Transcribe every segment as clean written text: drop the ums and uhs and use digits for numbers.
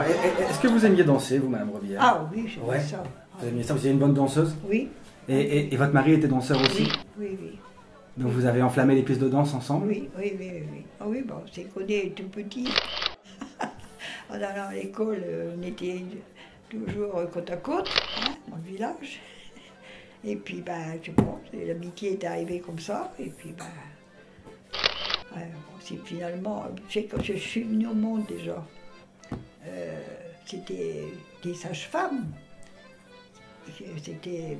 est-ce que vous aimiez danser, vous, Madame Rebière? Ah oui, j'aimais ça. Vous aimiez ça? Vous étiez une bonne danseuse? Oui. Et votre mari était danseur aussi? Oui, oui. Donc vous avez enflammé les pistes de danse ensemble? Oui. Ah oui, bon, c'est qu'on est tout petit. En allant à l'école, on était toujours côte à côte, hein, dans le village. Et puis, ben, je sais pas, l'amitié est arrivée comme ça. Et puis, ben, bon, finalement, c'est quand je suis venue au monde déjà, c'était des sages-femmes. C'était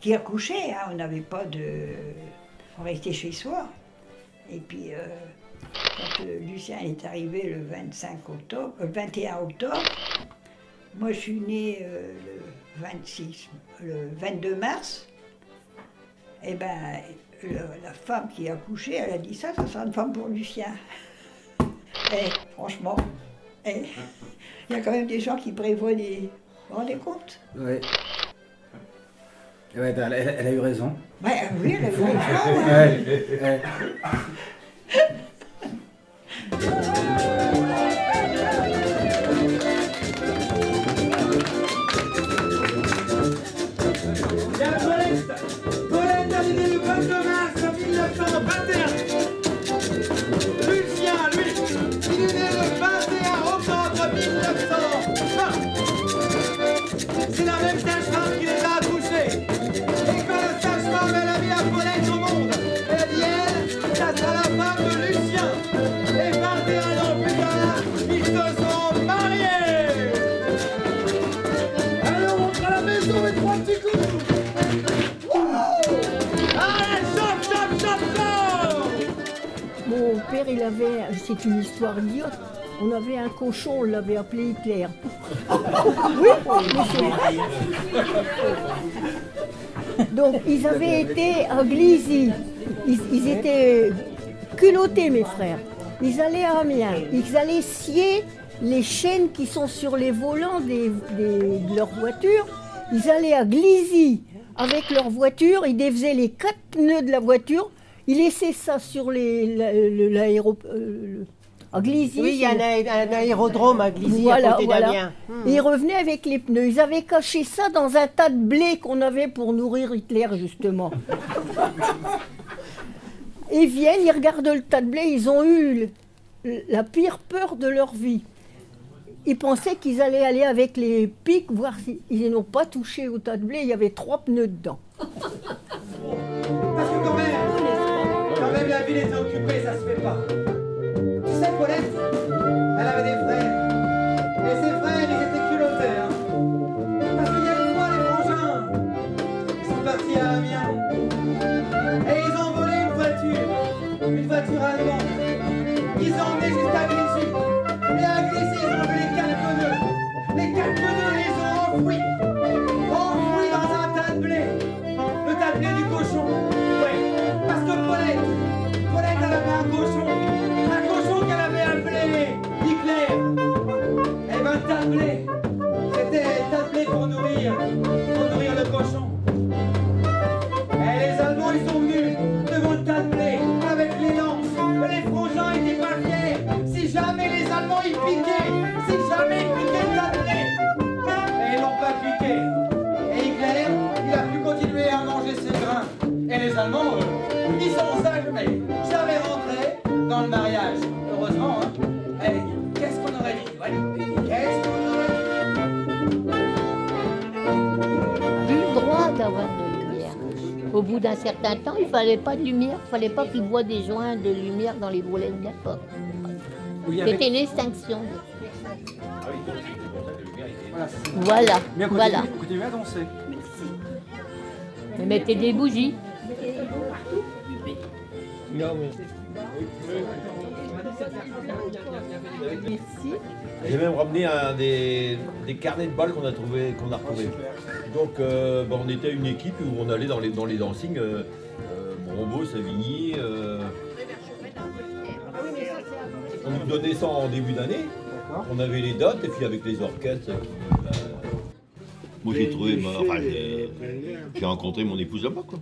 qui accouchaient, hein, on n'avait pas de... On restait chez soi. Et puis, quand Lucien est arrivé le 21 octobre, moi je suis née le 22 mars, et ben la femme qui a accouché, elle a dit ça sera une femme pour Lucien. Et franchement, il y a quand même des gens qui prévoient des... Vous vous rendez compte? Oui. Ouais, ben, elle a eu raison. Ouais, oui, elle a eu raison. Paulette arrivée le 22 mars 1921. Lucien, lui, il est né le 21 octobre 1920. C'est la même sage-femme qui les a accouchés. Et quand la sage-femme, elle a mis la Paulette au monde, elle a dit, elle, ça sera la femme de Lucien. Et 21 ans plus tard, ils se sont mariés. Allez, on rentre à la maison et 3 petits coups. Mon père, il avait, c'est une histoire idiote, on avait un cochon, on l'avait appelé Hitler. Oui, mais c'est vrai. Donc, ils avaient été à Glizy. Ils étaient culottés, mes frères. Ils allaient à Amiens. Ils allaient scier les chaînes qui sont sur les volants de leur voiture. Ils allaient à Glizy avec leur voiture. Ils défaisaient les 4 pneus de la voiture. Ils laissaient ça sur l'aéroport. À Glizy. Oui, il y a un aérodrome à Glizy, voilà, à côté d'Amiens. Et ils revenaient avec les pneus. Ils avaient caché ça dans un tas de blé qu'on avait pour nourrir Hitler, justement. Ils viennent, ils regardent le tas de blé, ils ont eu la pire peur de leur vie. Ils pensaient qu'ils allaient aller avec les pics, voir s'ils n'ont pas touché au tas de blé, il y avait 3 pneus dedans. Parce que quand même la ville était occupée, ça se fait pas. Tu sais, Paulette, elle avait des frères. Et ses frères, ils étaient culottés, hein. Parce qu'il y a une fois, les frangins, ils sont partis à Amiens. Et ils ont volé une voiture allemande. Ils ont emmené jusqu'à Glizy. Et à Glizy, ils ont enlevé les 4 pneus. Les 4 pneus, ils les ont enfouis. Enfouis dans un tas de blé. Le tas de blé du cochon. Ouais, parce que Paulette, elle avait un cochon qu'elle avait appelé Hitler. Et ben, tas de blé, c'était tas de blé pour nourrir le cochon. Et les Allemands, ils sont venus devant le tas de blé avec les lances. Les frangins étaient pas fiers. Si jamais les Allemands ils piquaient, si jamais ils piquaient le tas de blé. Et ils l'ont pas piqué. Et Hitler, il a pu continuer à manger ses grains. Et les Allemands, eux, ils sont sages, mais jamais rentrés dans le mariage. Heureusement, hein. Hey, qu'est-ce qu'on aurait dit? Ouais. Qu'est-ce qu'on aurait dit? Plus le droit d'avoir de lumière. Au bout d'un certain temps, il ne fallait pas de lumière, il ne fallait pas qu'ils voient des joints de lumière dans les volets de la porte. C'était l'extinction. Voilà, Mais voilà. continuez à danser. Mais mettez des bougies. Merci. J'ai même ramené des carnets de balles qu'on a retrouvés. Donc on était une équipe où on allait dans les dancings, Brombault, Savigny. On nous donnait ça en début d'année. On avait les dates et puis avec les orchestres. Moi j'ai trouvé, j'ai rencontré mon épouse là-bas quoi.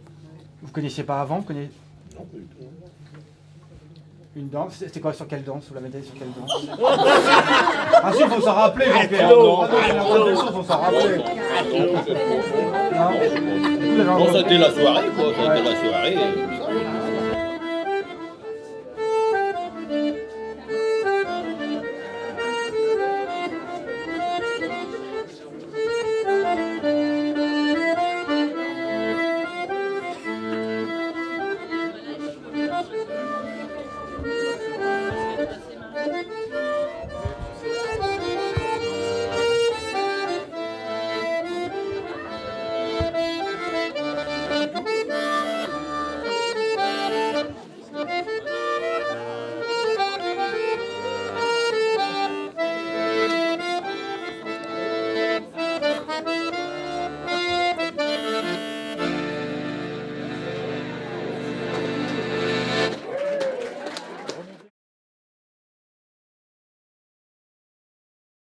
Vous connaissiez pas avant, vous connaissiez... Non, pas du tout. Une danse, c'était quoi, sur quelle danse? Vous la mettez sur quelle danse? Ah si, faut s'en rappeler, Jean-Pierre. Faut s'en rappeler. Bon, ça a été la soirée, quoi. Ça a été la soirée.